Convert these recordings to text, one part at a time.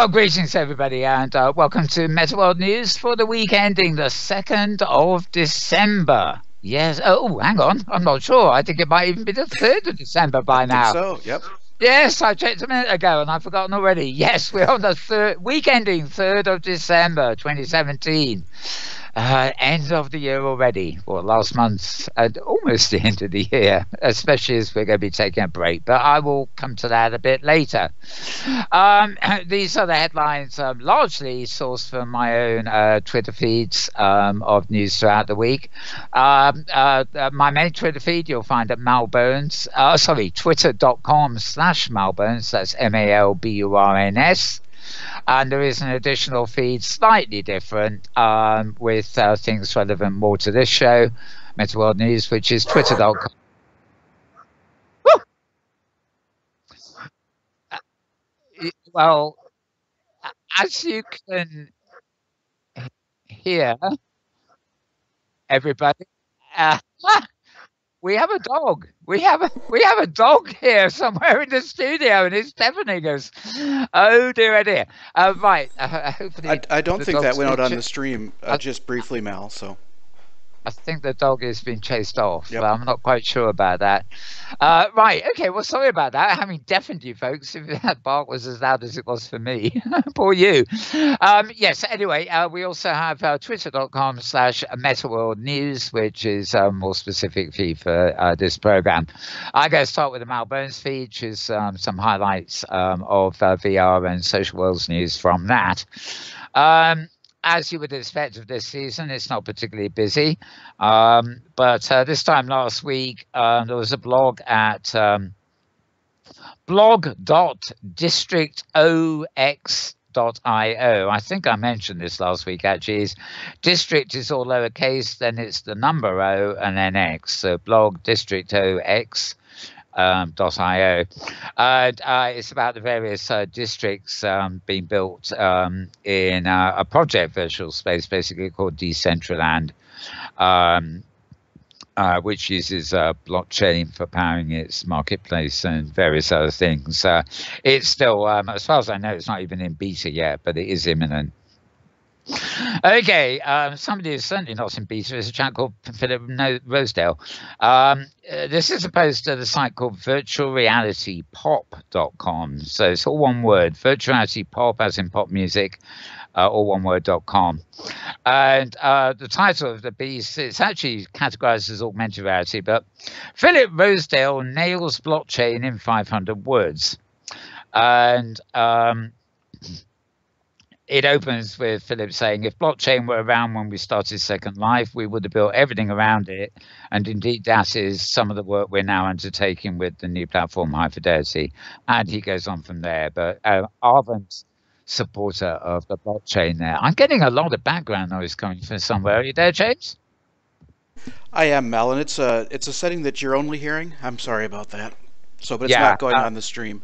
Well, greetings everybody, and welcome to Metaworld News for the week ending the 2nd of December. Yes. Oh, hang on. I'm not sure. I think it might even be the 3rd of December by now. I think so, yep. Yes, I checked a minute ago and I've forgotten already. Yes, we're on the week ending 3rd of December 2017. End of the year already, or last month, almost the end of the year, especially as we're going to be taking a break, but I will come to that a bit later. These are the headlines, largely sourced from my own Twitter feeds of news throughout the week. My main Twitter feed you'll find at Malbones, twitter.com/Malbones, that's MALBURNS. And there is an additional feed, slightly different, with things relevant more to this show, Metaworld News, which is twitter.com. Well, as you can hear, everybody, we have a dog. We have a dog here somewhere in the studio, and it's deafening us. Oh dear, oh dear. Right. Hopefully, I don't think that went out on the stream. Just briefly, Mal. So. I think the dog has been chased off. Yep. I'm not quite sure about that. Right. Okay. Well, sorry about that. Having deafened you folks, if that bark was as loud as it was for me. Poor you. Yes. Anyway, we also have twitter.com/Metaworld News, which is a more specific feed for this program. I'm going to start with the Malbones feed, which is some highlights of VR and social worlds news from that. As you would expect of this season, it's not particularly busy. But this time last week, there was a blog at blog.districtox.io. I think I mentioned this last week, actually. District is all lowercase, then it's the number O and then X. So blog.districtox.io. It's about the various districts being built in a project virtual space, basically called Decentraland, which uses blockchain for powering its marketplace and various other things. It's still, as far as I know, it's not even in beta yet, but it is imminent. Okay, somebody who's certainly not in beta is a chap called Philip Rosedale. This is opposed to the site called virtualrealitypop.com. So it's all one word, virtualitypop as in pop music, all one word.com. And the title of the piece, it's actually categorized as augmented reality, but Philip Rosedale nails blockchain in 500 words. And it opens with Philip saying, if blockchain were around when we started Second Life, we would have built everything around it. And indeed, that is some of the work we're now undertaking with the new platform, High Fidelity. And he goes on from there. But ardent supporter of the blockchain there. I'm getting a lot of background noise coming from somewhere. Are you there, James? I am, Mel, and it's a setting that you're only hearing. I'm sorry about that. So, but it's not going on the stream.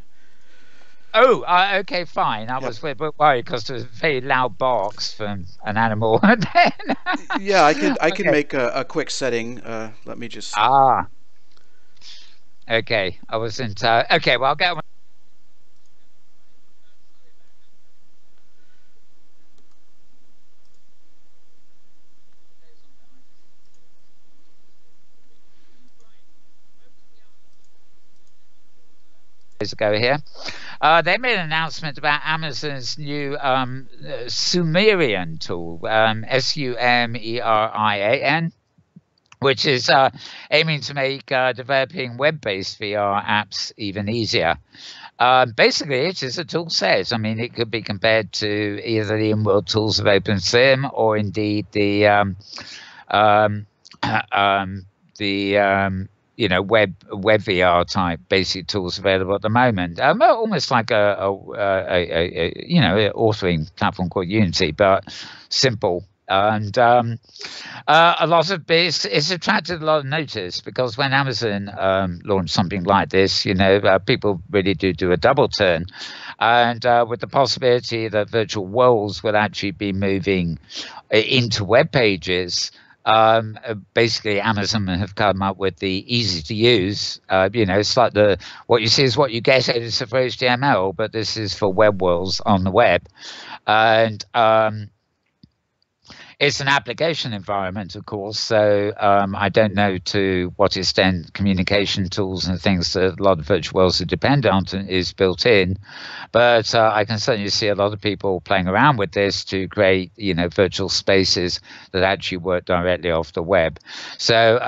Oh, okay, fine. I was a bit worried because there was very loud barks from an animal. Yeah, I can make a quick setting. Let me just. Okay, I wasn't. Okay, well, I'll get one. Ago here. They made an announcement about Amazon's new Sumerian tool, Sumerian, which is aiming to make developing web-based VR apps even easier. Basically, it is a tool set. I mean, it could be compared to either the in-world tools of OpenSim or indeed the web VR type basic tools available at the moment. Almost like a authoring platform called Unity, but simple. And a lot of it's attracted a lot of notice because when Amazon launched something like this, people really do a double turn. And with the possibility that virtual worlds will actually be moving into web pages, Basically, Amazon have come up with the easy to use. It's like what you see is what you get. It's for HTML, but this is for web worlds on the web, and it's an application environment, of course, so I don't know to what extent communication tools and things that a lot of virtual worlds are dependent on is built in, but I can certainly see a lot of people playing around with this to create, virtual spaces that actually work directly off the web. So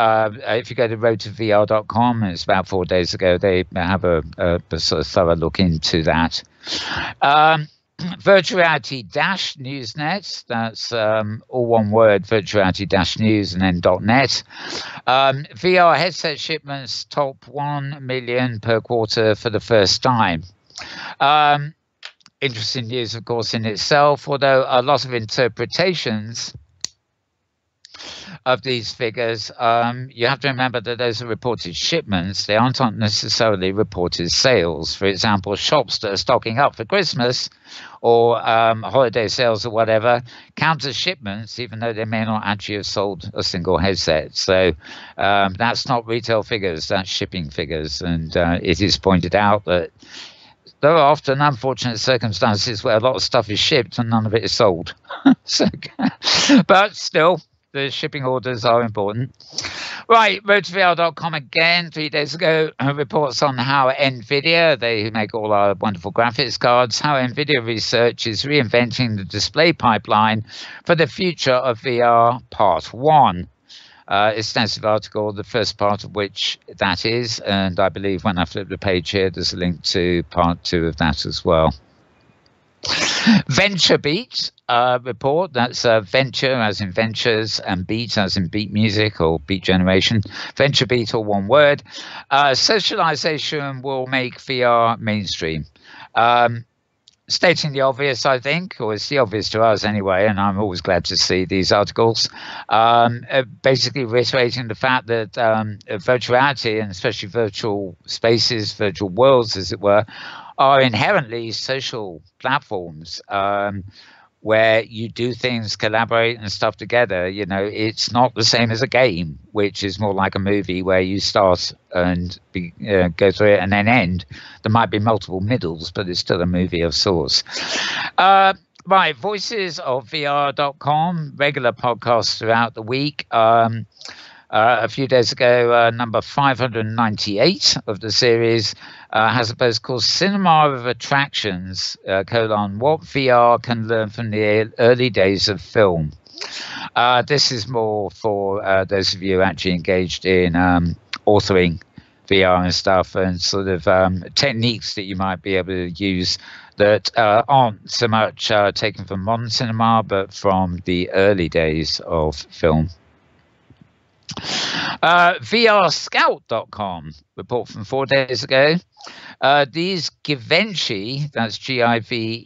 if you go to roadtovr.com, it's about 4 days ago, they have a sort of thorough look into that. Virtuality Newsnet, that's all one word, virtuality news and then .net. VR headset shipments top 1 million per quarter for the first time. Interesting news, of course, in itself, although a lot of interpretations of these figures, you have to remember that those are reported shipments. They aren't necessarily reported sales. For example, shops that are stocking up for Christmas or holiday sales or whatever count as shipments, even though they may not actually have sold a single headset. So that's not retail figures, that's shipping figures. And it is pointed out that there are often unfortunate circumstances where a lot of stuff is shipped and none of it is sold. But still, the shipping orders are important. Right, roadtovr.com again, 3 days ago, reports on how NVIDIA, they make all our wonderful graphics cards, how NVIDIA research is reinventing the display pipeline for the future of VR Part 1. Extensive article, the first part of which that is, and I believe when I flip the page here, there's a link to Part 2 of that as well. VentureBeat report, that's venture as in ventures and beat as in beat music or beat generation. VentureBeat, all one word. Socialization will make VR mainstream. Stating the obvious, I think, or it's the obvious to us anyway, and I'm always glad to see these articles, basically reiterating the fact that virtuality, and especially virtual spaces, virtual worlds, as it were, are inherently social platforms where you do things, collaborate and stuff together. It's not the same as a game, which is more like a movie where you start and go through it and then end. There might be multiple middles, but it's still a movie of sorts. Right, voicesofvr.com, regular podcasts throughout the week. A few days ago, number 598 of the series has a post called Cinema of Attractions, what VR can learn from the early days of film. This is more for those of you actually engaged in authoring VR and stuff, and sort of techniques that you might be able to use that aren't so much taken from modern cinema, but from the early days of film. VRScout.com report from 4 days ago. These Givenchy, that's Givenchy. I think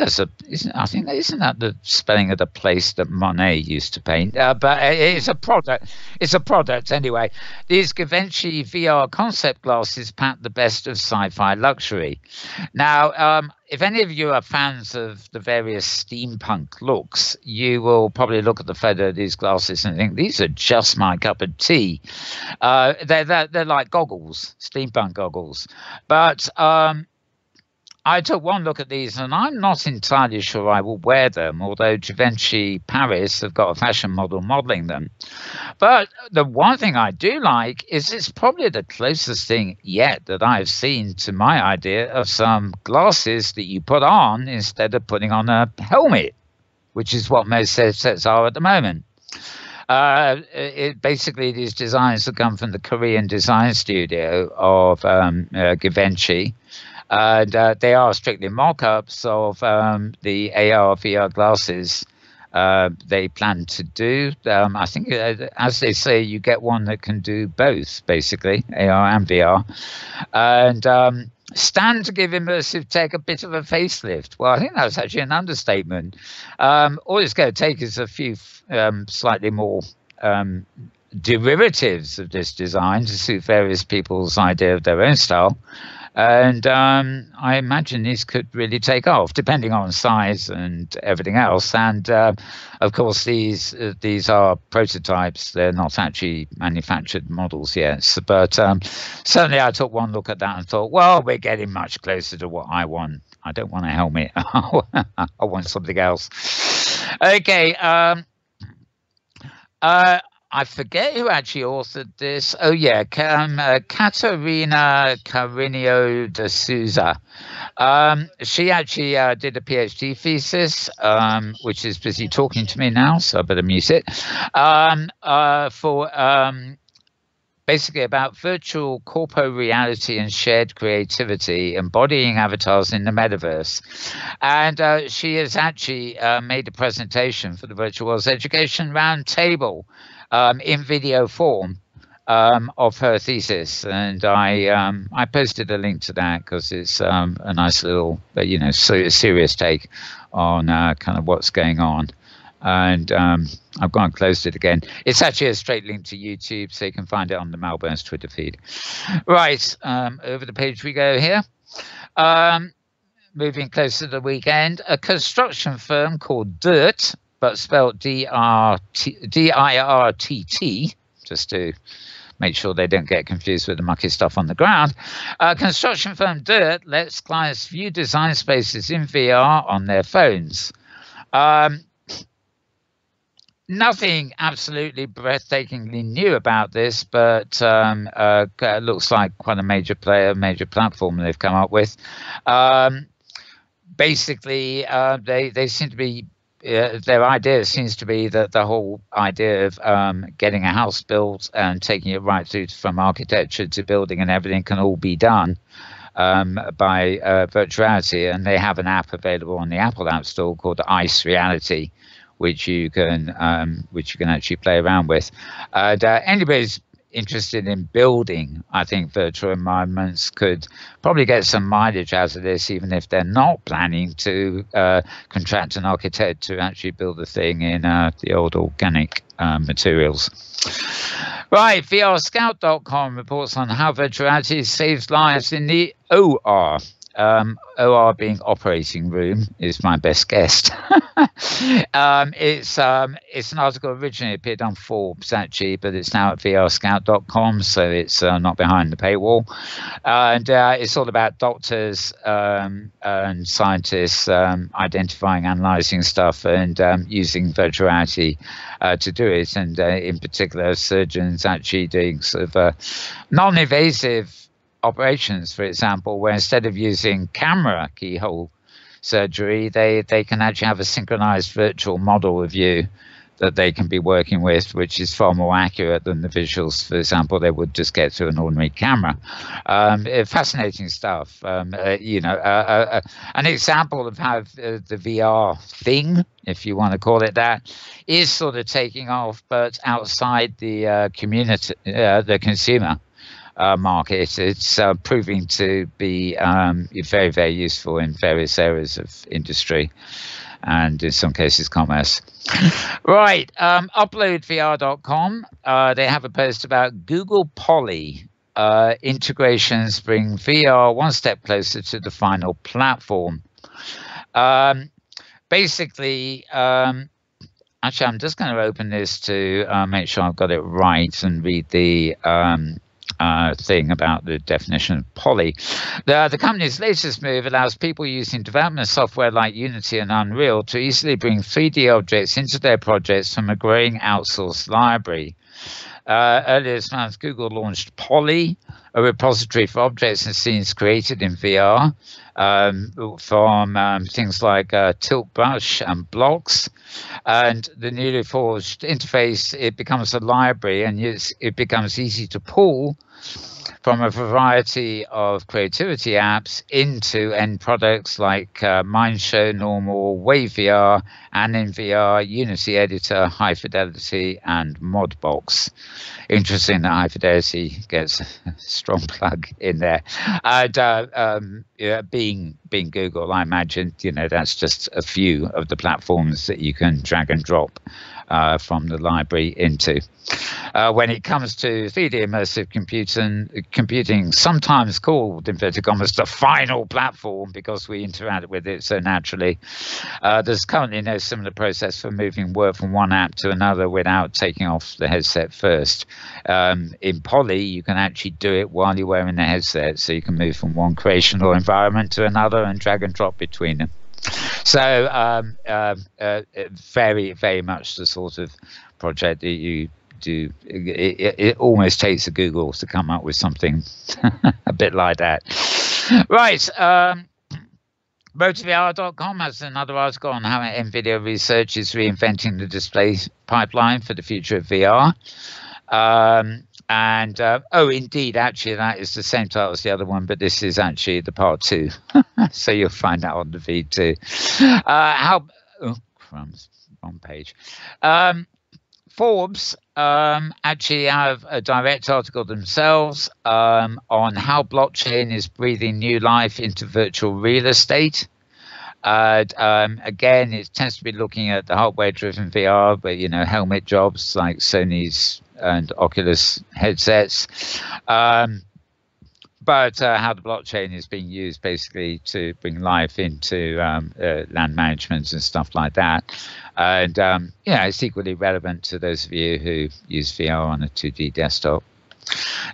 isn't that the spelling of the place that Monet used to paint? But it's a product. It's a product anyway. These Givenchy VR concept glasses pack the best of sci-fi luxury. Now, if any of you are fans of the various steampunk looks, you will probably look at the photo of these glasses and think, these are just my cup of tea. They're like goggles, steampunk goggles. But I took one look at these and I'm not entirely sure I will wear them, although Givenchy Paris have got a fashion model modeling them. But the one thing I do like is it's probably the closest thing yet that I've seen to my idea of some glasses that you put on instead of putting on a helmet, which is what most headsets are at the moment. Basically, these designs have come from the Korean design studio of Givenchy. And they are strictly mock-ups of the AR VR glasses they plan to do. I think, as they say, you get one that can do both, basically, AR and VR. And stand to give immersive tech a bit of a facelift. Well, I think that's actually an understatement. All it's going to take is a few slightly more derivatives of this design to suit various people's idea of their own style. And I imagine these could really take off, depending on size and everything else. And of course, these are prototypes; they're not actually manufactured models yet. But certainly, I took one look at that and thought, well, we're getting much closer to what I want. I don't want a helmet. I want something else. Okay. I forget who actually authored this. Oh, yeah, Katarina de Souza. She actually did a PhD thesis, which is busy talking to me now, so I better mute it, for basically about virtual corpo reality and shared creativity, embodying avatars in the metaverse. And she has actually made a presentation for the Virtual Worlds Education Roundtable in video form of her thesis, and I posted a link to that because it's a nice little, serious take on kind of what's going on. And I've gone and closed it again. It's actually a straight link to YouTube, so you can find it on the Malburn's Twitter feed. Right, over the page we go here. Moving closer to the weekend, a construction firm called Dirt, but spelled D-I-R-T-T, just to make sure they don't get confused with the mucky stuff on the ground. Construction firm Dirt lets clients view design spaces in VR on their phones. Nothing absolutely breathtakingly new about this, but it looks like quite a major player, major platform they've come up with. Basically, they seem to be, their idea seems to be that the whole idea of getting a house built and taking it right through from architecture to building and everything can all be done by virtuality. And they have an app available on the Apple App Store called Ice Reality, which you can actually play around with. And anybody's interested in building, I think, virtual environments could probably get some mileage out of this, even if they're not planning to contract an architect to actually build the thing in the old organic materials. Right, VRScout.com reports on how virtuality saves lives in the OR. OR being operating room is my best guess. It's an article originally appeared on Forbes actually, but it's now at VRScout.com, so it's not behind the paywall. And it's all about doctors and scientists identifying, analyzing stuff, and using virtuality to do it. And in particular, surgeons actually doing sort of non-invasive operations, for example, where instead of using camera keyhole surgery, they can actually have a synchronized virtual model of you that they can be working with, which is far more accurate than the visuals, for example, they would just get through an ordinary camera. Fascinating stuff. An example of how the VR thing, if you want to call it that, is sort of taking off, but outside the community, the consumer market. It's proving to be very, very useful in various areas of industry and in some cases commerce. Right, uploadvr.com. They have a post about Google Poly. Integrations bring VR one step closer to the final platform. Basically, actually, I'm just going to open this to make sure I've got it right and read the thing about the definition of poly. The company's latest move allows people using development software like Unity and Unreal to easily bring 3D objects into their projects from a growing outsourced library. Earlier this month, Google launched Poly, a repository for objects and scenes created in VR from things like Tilt Brush and blocks. And the newly forged interface, it becomes a library, and it becomes easy to pull from a variety of creativity apps into end products like Mindshow, Normal, Wave VR, Anim VR, Unity Editor, High Fidelity, and Modbox. Interesting that High Fidelity gets a strong plug in there. And being Google, I imagine that's just a few of the platforms that you can drag and drop from the library into. When it comes to 3D immersive computing, quantum computing, sometimes called, inverted commas, the final platform because we interact with it so naturally. There's currently no similar process for moving work from one app to another without taking off the headset first. In Poly, you can actually do it while you're wearing the headset, so you can move from one creation or environment to another and drag and drop between them. So very, very much the sort of project that you do. It almost takes a Google to come up with something a bit like that. Right. MotorVR.com has another article on how NVIDIA research is reinventing the display pipeline for the future of VR. Oh, indeed, actually, that is the same title as the other one, but this is actually the part 2. So you'll find that on the feed too. Crumbs, wrong page. Forbes actually have a direct article themselves on how blockchain is breathing new life into virtual real estate. Again, it tends to be looking at the hardware-driven VR, but helmet jobs like Sony's and Oculus headsets. But how the blockchain is being used basically to bring life into land management and stuff like that. And it's equally relevant to those of you who use VR on a 2D desktop.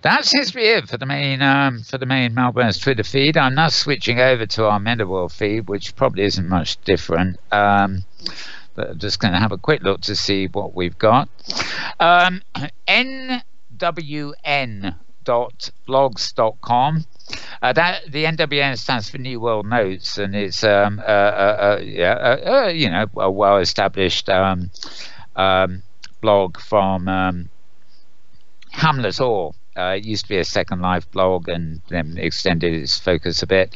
That seems to be it for the main Malverne's Twitter feed. I'm now switching over to our Metaworld feed, which probably isn't much different. But I'm just going to have a quick look to see what we've got. NWN.blogs.com. That the NWN stands for New World Notes, and it's a well-established blog from Hamlet Orr. It used to be a Second Life blog, and then extended its focus a bit.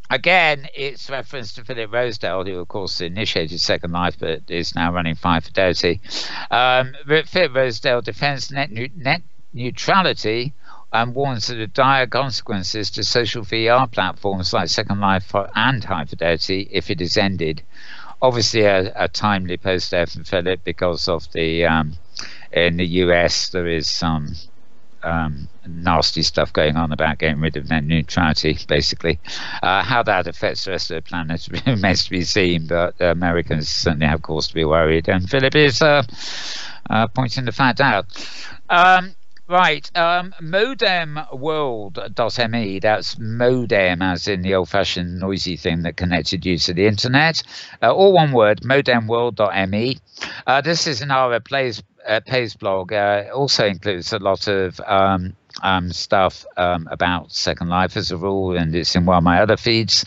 Again, it's reference to Philip Rosedale, who, of course, initiated Second Life, but is now running Five Fidelity. Philip Rosedale defends net neutrality and warns of the dire consequences to social VR platforms like Second Life and High Fidelity if it is ended. Obviously, a timely post there from Philip because of the in the US there is some nasty stuff going on about getting rid of net neutrality, basically. How that affects the rest of the planet remains to be seen, but Americans certainly have cause to be worried, and Philip is pointing the fact out. Right, modemworld.me, that's modem as in the old-fashioned noisy thing that connected you to the internet. All one word, modemworld.me. This is an Ara Pays blog. Also includes a lot of stuff about Second Life as a rule, and it's in one of my other feeds.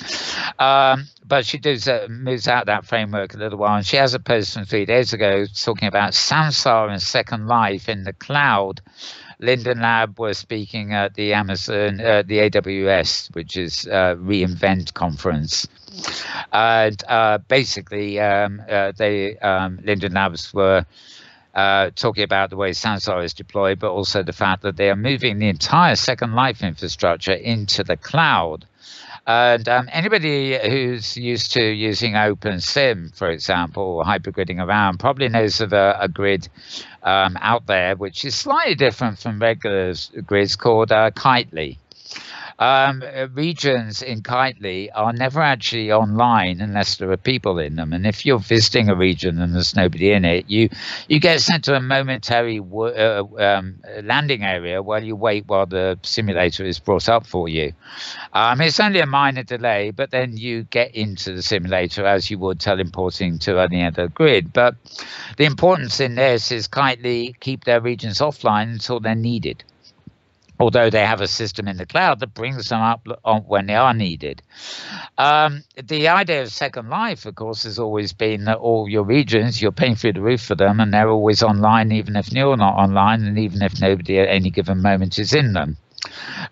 But she moves out that framework a little while, and she has a post from 3 days ago talking about Samsara and Second Life in the cloud. Linden Lab was speaking at the Amazon, the AWS, which is reInvent conference. And basically, Linden Labs were talking about the way Samsara is deployed, but also the fact that they are moving the entire Second Life infrastructure into the cloud. And anybody who's used to using OpenSim, for example, or hypergridding around, probably knows of a grid out there which is slightly different from regular grids called Kitely. Regions in Kitely are never actually online unless there are people in them, and if you're visiting a region and there's nobody in it, you get sent to a momentary landing area while you wait while the simulator is brought up for you. It's only a minor delay, but then you get into the simulator as you would teleporting to any other grid. But the importance in this is Kitely keep their regions offline until they're needed, although they have a system in the cloud that brings them up when they are needed. The idea of Second Life, of course, has always been that all your regions, you're paying through the roof for them, and they're always online, even if you're not online, and even if nobody at any given moment is in them.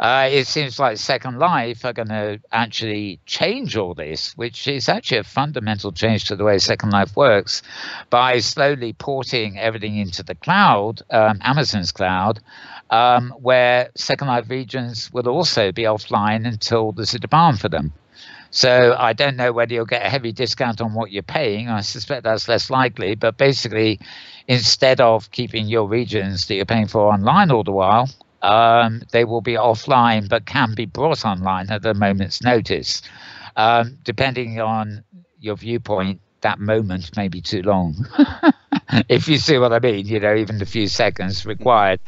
It seems like Second Life are going to actually change all this, which is actually a fundamental change to the way Second Life works, by slowly porting everything into the cloud, Amazon's cloud, where Second Life regions will also be offline until there's a demand for them. So I don't know whether you'll get a heavy discount on what you're paying. I suspect that's less likely. But basically, instead of keeping your regions that you're paying for online all the while, they will be offline but can be brought online at a moment's notice. Depending on your viewpoint, that moment may be too long. If you see what I mean, even the few seconds required.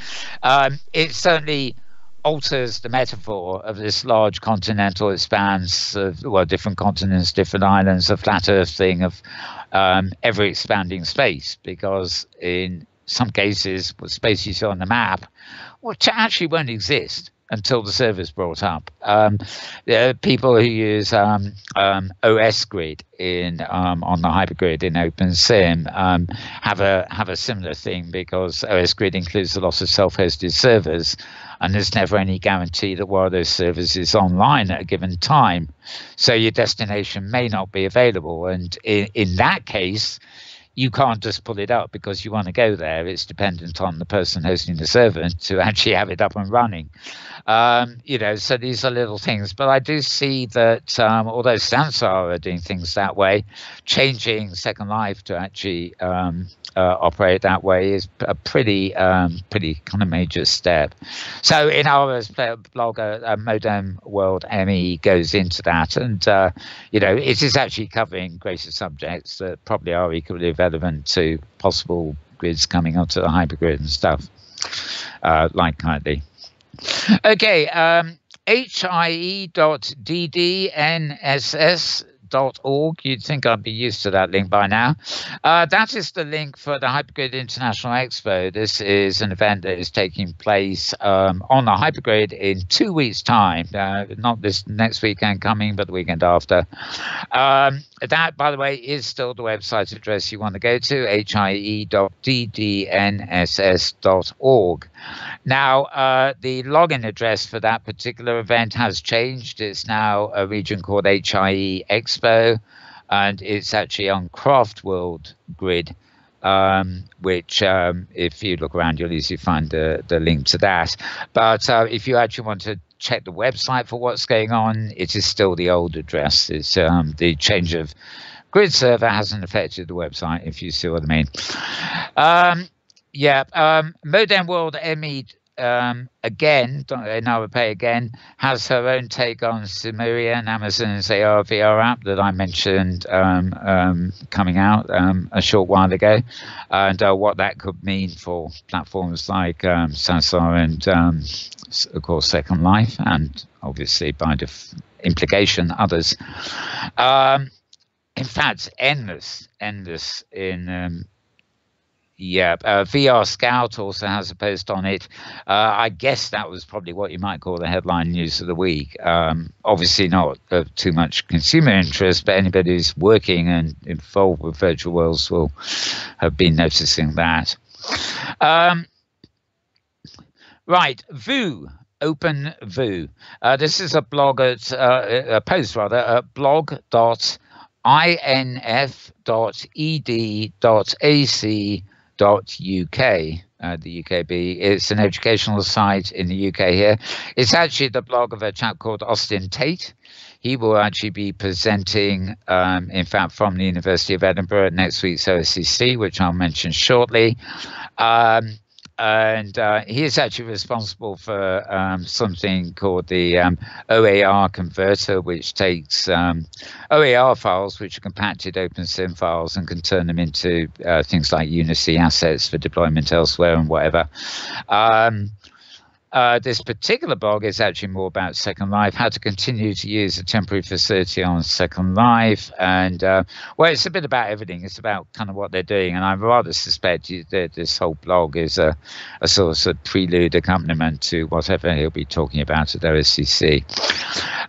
It certainly alters the metaphor of this large continental expanse of, different continents, different islands, a flat earth thing of ever expanding space, because in some cases, what space you see on the map, which actually won't exist until the server's brought up. There are people who use OS Grid on the HyperGrid in OpenSim have a similar thing, because OS Grid includes a lot of self-hosted servers, and there's never any guarantee that one of those servers is online at a given time. So your destination may not be available, and in that case, you can't just pull it up because you want to go there. It's dependent on the person hosting the server to actually have it up and running. So these are little things. But I do see that although Samsara are doing things that way, changing Second Life to actually operate that way is a pretty kind of major step. So in our blogger, Metaworld ME goes into that, and it is actually covering greater subjects that probably are equally relevant to possible grids coming onto the HyperGrid and stuff, like kindly. Okay, HYE.ddnss.org. You'd think I'd be used to that link by now. That is the link for the HyperGrid International Expo. This is an event that is taking place on the HyperGrid in 2 weeks' time. Not this next weekend coming, but the weekend after. That, by the way, is still the website address you want to go to, hye.ddnss.org. Now, the login address for that particular event has changed. It's now a region called HYE Expo, and it's actually on Craftworld Grid, which if you look around, you'll easily find the link to that. But if you actually want to check the website for what's going on, it is still the old address. It's the change of grid server hasn't affected the website, if you see what I mean. Metaworld ME again, has her own take on Sumerian, Amazon's AR/VR app that I mentioned coming out a short while ago, and what that could mean for platforms like Samsara and, of course, Second Life, and obviously by implication others. In fact, endless in VR Scout also has a post on it. I guess that was probably what you might call the headline news of the week. Obviously not of too much consumer interest, but anybody who's working and involved with virtual worlds will have been noticing that. Right, Voo. Openvou. This is a blog at a post rather at blog.inf.ed.ac.uk, the UKB. It's an educational site in the UK here. It's actually the blog of a chap called Austin Tate. He will actually be presenting, in fact, from the University of Edinburgh at next week's OSCC, which I'll mention shortly. And he is actually responsible for something called the OAR converter, which takes OAR files, which are compacted OpenSim files, and can turn them into things like Unity assets for deployment elsewhere and whatever. This particular blog is actually more about Second Life, how to continue to use a temporary facility on Second Life. And, well, it's a bit about everything. It's about kind of what they're doing. And I rather suspect that this whole blog is a sort of prelude accompaniment to whatever he'll be talking about at OSCC.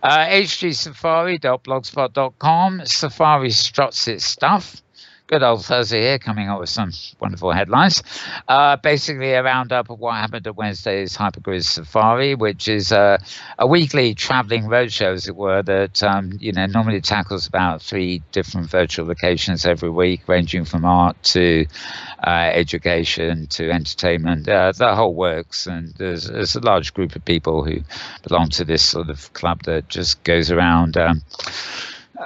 hgsafari.blogspot.com. Safari struts its stuff. Good old Thursday here, coming up with some wonderful headlines. Basically, a roundup of what happened at Wednesday's HyperGrid Safari, which is a weekly traveling roadshow, as it were, that normally tackles about 3 different virtual locations every week, ranging from art to education to entertainment. The whole works, and there's a large group of people who belong to this sort of club that just goes around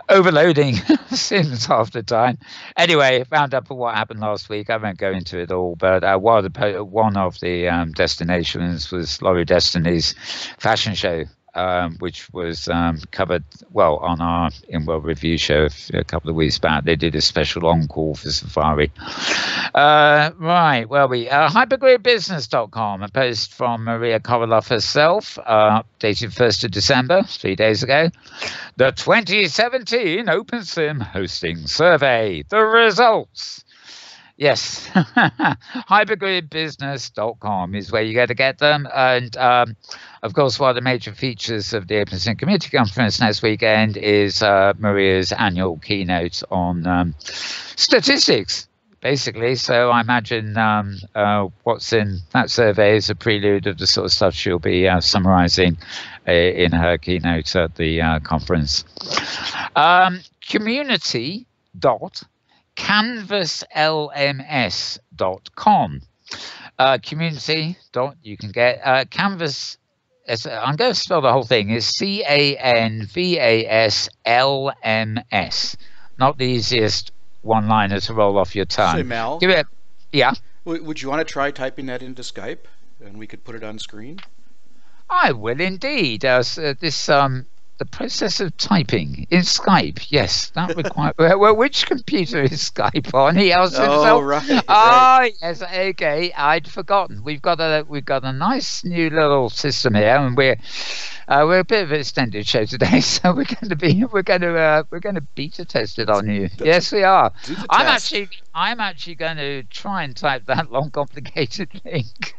overloading Sims half the time. Anyway, round up of what happened last week. I won't go into it all, but one of the destinations was Laurie Destiny's fashion show, which was covered well on our in-world review show a couple of weeks back. They did a special encore for Safari. Right, where are we? HyperGridBusiness.com, a post from Maria Koroloff herself, dated 1st of December, 3 days ago. The 2017 OpenSim Hosting Survey. The results. Yes, HyperGridBusiness.com is where you go to get them. And, of course, one of the major features of the OpenSim Community Conference next weekend is Maria's annual keynote on statistics, basically. So I imagine what's in that survey is a prelude of the sort of stuff she'll be summarizing in her keynote at the conference. Community.canvaslms.com. You can get Canvas. I'm going to spell the whole thing. Is CANVASLMS. Not the easiest one-liner to roll off your tongue. Say, Mel. Give it. Yeah. Would you want to try typing that into Skype, and we could put it on screen? I will indeed. The process of typing in Skype, yes, that requires. Well, which computer is Skype on? He asked himself. Oh, right. Oh, yes, okay. I'd forgotten. We've got a nice new little system here, and we're a bit of an extended show today, so we're going to beta test it on you. Yes, we are. I'm actually going to try and type that long, complicated link.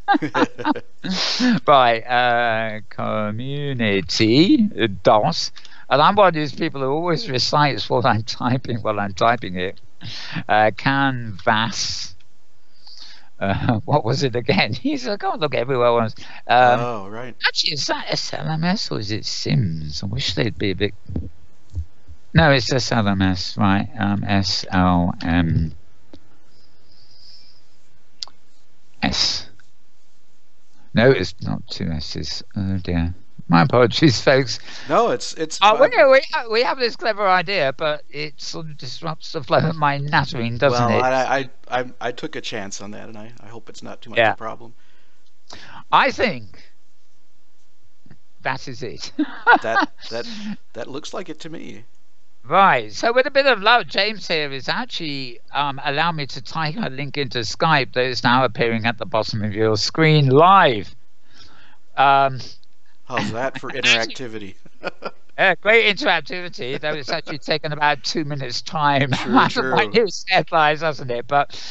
Right, community DOS, and I'm one of these people who always recites what I'm typing while I'm typing it. Canvas. What was it again? He's I can't look everywhere once. Oh, right. Actually, is that SLMS or is it Sims? I wish they'd be a bit. No, it's SLMS, right? SLMS. No, it's not 2 S's. Oh dear. My apologies, folks. No, it's. We have this clever idea, but it sort of disrupts the flow of my nattering, doesn't it? I took a chance on that, and I hope it's not too much of a problem. I think that is it. that looks like it to me. Right. So with a bit of luck, James here is actually allowed me to type a link into Skype that is now appearing at the bottom of your screen live. How's that for interactivity? Great interactivity, though it's actually taken about 2 minutes' time. True. My new headlines, hasn't it? But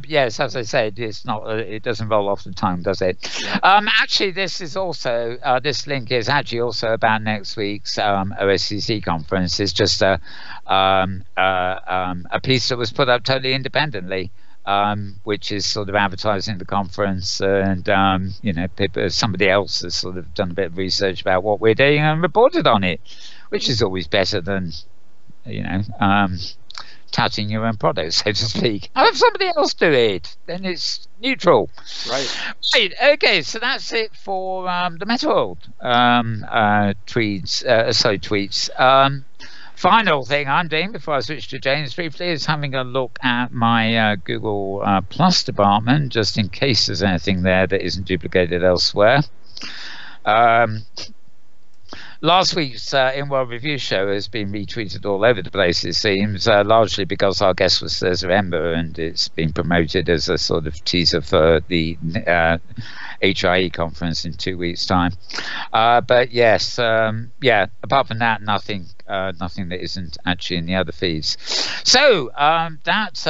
yes, as I said, it's not. It doesn't roll off the tongue, does it? Yeah. Actually, this is also this link is actually also about next week's OSCC conference. It's just a piece that was put up totally independently. Which is sort of advertising the conference, and somebody else has sort of done a bit of research about what we're doing and reported on it, which is always better than touting your own product, so to speak. Have somebody else do it, then it's neutral. Right. Okay, so that's it for the Metaworld tweets. Final thing I'm doing before I switch to James briefly is having a look at my Google Plus department, just in case there's anything there that isn't duplicated elsewhere. Last week's in-world review show has been retweeted all over the place, it seems, largely because our guest was Cesar Ember, and it's been promoted as a sort of teaser for the HYE conference in 2 weeks' time. But yes, apart from that, nothing that isn't actually in the other feeds. So that's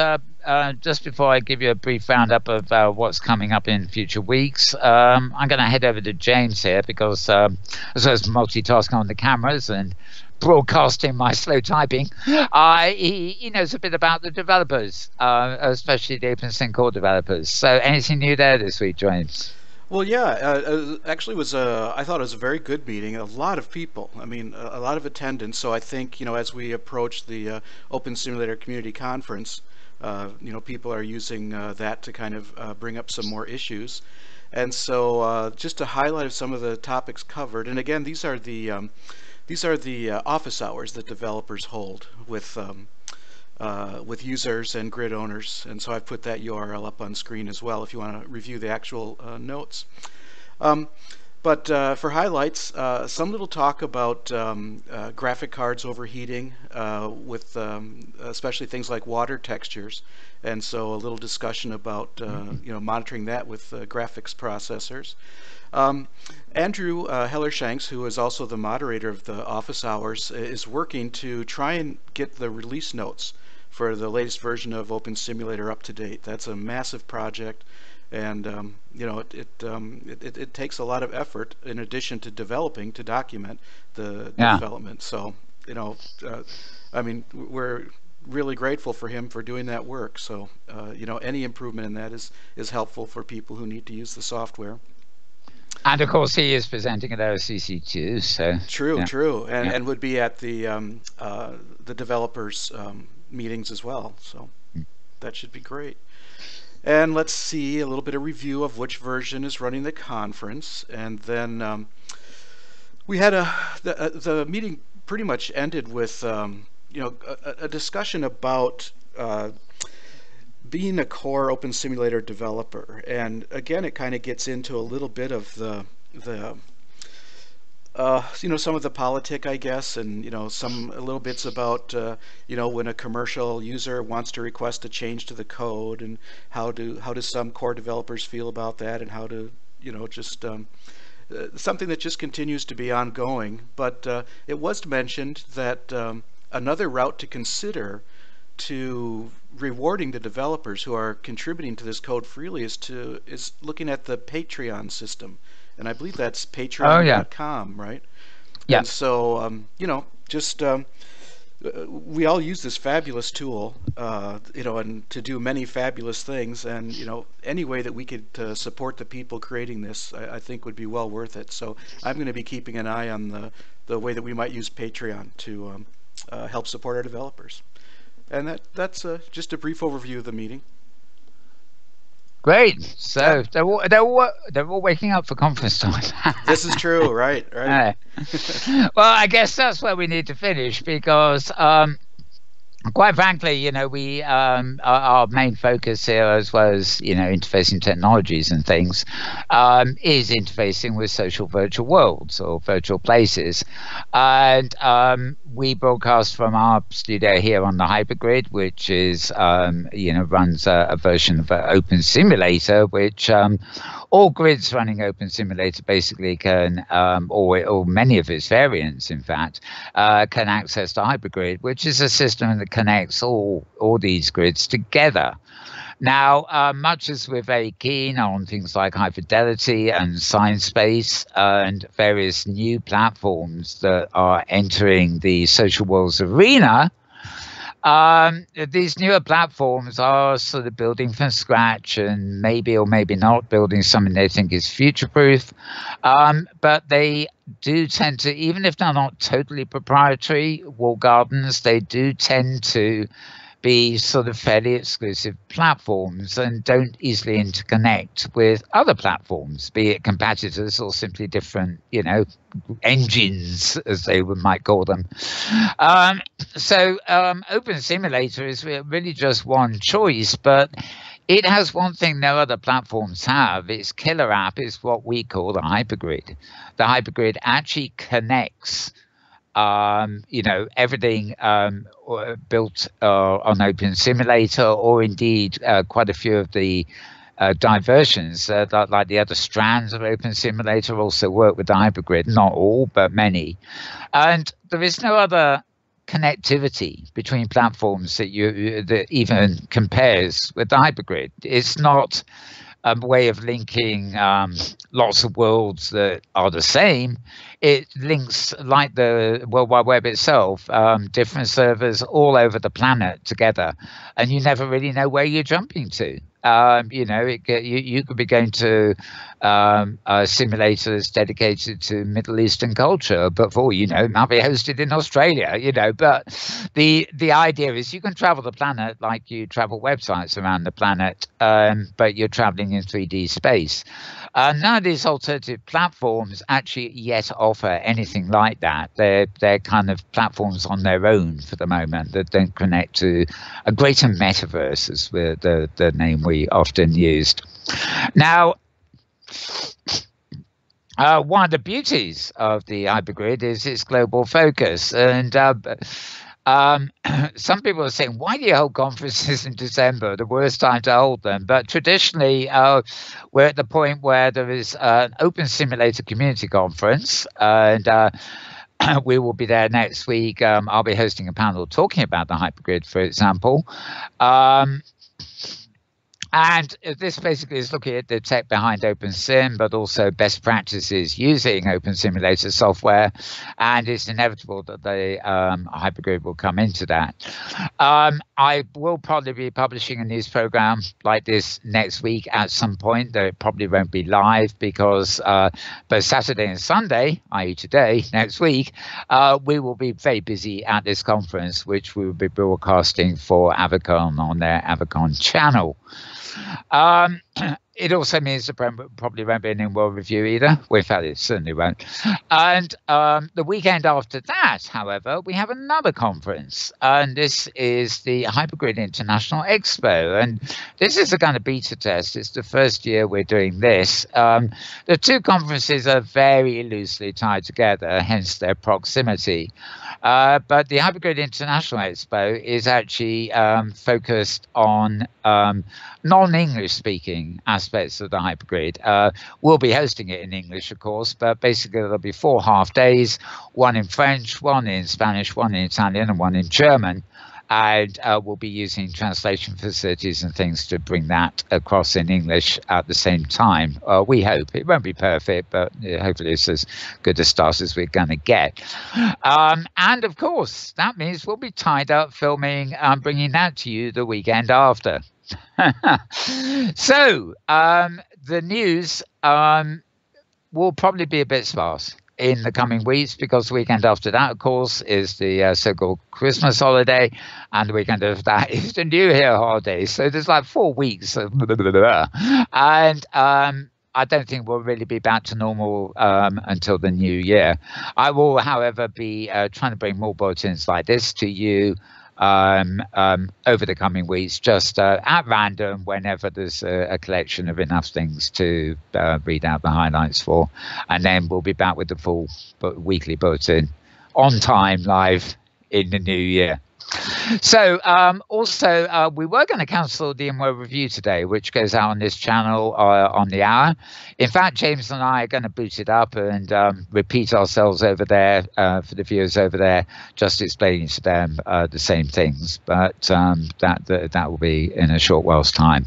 just before I give you a brief roundup of what's coming up in future weeks. I'm going to head over to James here because as well as multitasking on the cameras and broadcasting my slow typing. He knows a bit about the developers, especially the OpenSim core developers. So anything new there this week, James? Well, yeah, actually I thought it was a very good meeting. A lot of people. I mean, a lot of attendance. So I think, as we approach the Open Simulator Community Conference, people are using that to kind of bring up some more issues. And so just to highlight some of the topics covered, and again, these are the office hours that developers hold with users and grid owners, and so I've put that URL up on screen as well if you want to review the actual notes. But for highlights, some little talk about graphic cards overheating with especially things like water textures, and so a little discussion about monitoring that with graphics processors. Andrew Hellershanks, who is also the moderator of the office hours, is working to try and get the release notes for the latest version of Open Simulator up to date. That's a massive project, and it takes a lot of effort in addition to developing to document the development. So I mean, we're really grateful for him for doing that work. So any improvement in that is helpful for people who need to use the software. And of course, he is presenting at OCC too. So true, and would be at the developers meetings as well. So that should be great. And let's see a little bit of review of which version is running the conference, and then we had the meeting pretty much ended with a discussion about being a core Open Simulator developer. And again, it kind of gets into a little bit of the some of the politic, I guess, and some little bits about when a commercial user wants to request a change to the code, and how do some core developers feel about that, and how to just something that just continues to be ongoing. But it was mentioned that another route to consider to rewarding the developers who are contributing to this code freely is looking at the Patreon system, and I believe that's patreon.com, right? Yeah. And so we all use this fabulous tool, and to do many fabulous things, and any way that we could support the people creating this, I think would be well worth it. So I'm going to be keeping an eye on the way that we might use Patreon to help support our developers. And that's just a brief overview of the meeting. Great. So they're all waking up for conference time. This is true, right? Well, I guess that's where we need to finish, because quite frankly, we our main focus here, as well as interfacing technologies and things, is interfacing with social virtual worlds or virtual places, and we broadcast from our studio here on the HyperGrid, which is runs a version of Open Simulator, which all grids running Open Simulator basically can, or many of its variants, in fact, can access the HyperGrid, which is a system that connects all these grids together. Now, much as we're very keen on things like high fidelity and ScienceSpace and various new platforms that are entering the social worlds arena, these newer platforms are sort of building from scratch, and maybe or maybe not building something they think is future-proof. But they do tend to, even if they're not totally proprietary walled gardens, they do tend to be sort of fairly exclusive platforms and don't easily interconnect with other platforms, be it competitors or simply different, engines, as they might call them. So Open Simulator is really just one choice, but it has one thing no other platforms have. Its killer app is what we call the HyperGrid. The HyperGrid actually connects everything built on Open Simulator, or indeed quite a few of the diversions, like the other strands of Open Simulator, also work with the HyperGrid. Not all, but many. And there is no other connectivity between platforms that even compares with the HyperGrid. It's not way of linking lots of worlds that are the same. It links, like the World Wide Web itself, different servers all over the planet together, and you never really know where you're jumping to. You could be going to simulators dedicated to Middle Eastern culture, but for all you know, it might be hosted in Australia. But the idea is you can travel the planet like you travel websites around the planet, but you're traveling in 3D space. None of these alternative platforms actually yet offer anything like that. They're kind of platforms on their own for the moment that don't connect to a greater metaverse, as the name we often used. Now, one of the beauties of the HyperGrid is its global focus, and some people are saying, why do you hold conferences in December, the worst time to hold them? But traditionally, we're at the point where there is an Open Simulator Community Conference, and we will be there next week. I'll be hosting a panel talking about the HyperGrid, for example. And this basically is looking at the tech behind OpenSim, but also best practices using Open Simulator software. And it's inevitable that the HyperGrid will come into that. I will probably be publishing a news program like this next week at some point, though it probably won't be live because both Saturday and Sunday, i.e. today, next week, we will be very busy at this conference, which we will be broadcasting for Avicon on their Avicon channel. It also means there probably won't be any World Review either. Well, in fact, it certainly won't. And the weekend after that, however, we have another conference. And this is the HyperGrid International Expo. And this is a kind of beta test. It's the first year we're doing this. The two conferences are very loosely tied together, hence their proximity. But the HyperGrid International Expo is actually focused on non-English speaking aspects of the HyperGrid. We'll be hosting it in English, of course, but basically there'll be 4 half days, one in French, one in Spanish, one in Italian, and one in German. And we'll be using translation facilities and things to bring that across in English at the same time. We hope. It won't be perfect, but hopefully it's as good a start as we're going to get. And of course, that means we'll be tied up filming and bringing that to you the weekend after. So the news will probably be a bit sparse in the coming weeks, because the weekend after that, of course, is the so-called Christmas holiday, and the weekend after that is the New Year holiday. So there's like 4 weeks of and I don't think we'll really be back to normal until the new year. I will, however, be trying to bring more bulletins like this to you over the coming weeks, just at random, whenever there's a collection of enough things to read out the highlights for. And then we'll be back with the full weekly bulletin on time, live in the new year. So also, we were going to cancel the InWorld review today, which goes out on this channel on the hour. In fact, James and I are going to boot it up and repeat ourselves over there for the viewers over there, just explaining to them the same things. But that will be in a short while's time.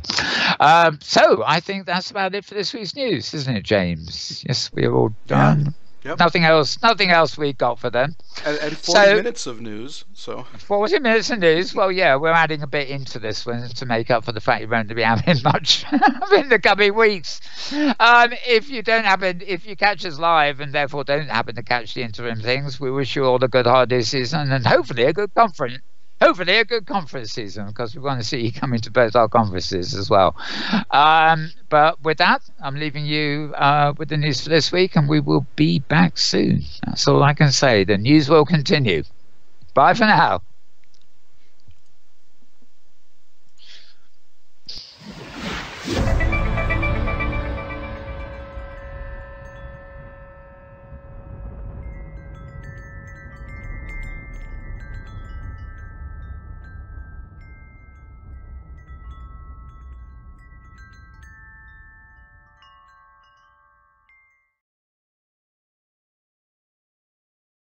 So I think that's about it for this week's news, isn't it, James? Yes, we're all done. Yeah. Yep. Nothing else we got for them. And 40 minutes of news. So 40 minutes of news. Well, yeah, we're adding a bit into this one to make up for the fact you won't be having much in the coming weeks. If you catch us live and therefore don't happen to catch the interim things, we wish you all a good holiday season and hopefully a good conference. Hopefully a good conference season, because we want to see you coming to both our conferences as well. But with that, I'm leaving you with the news for this week, and we will be back soon. That's all I can say. The news will continue. Bye for now.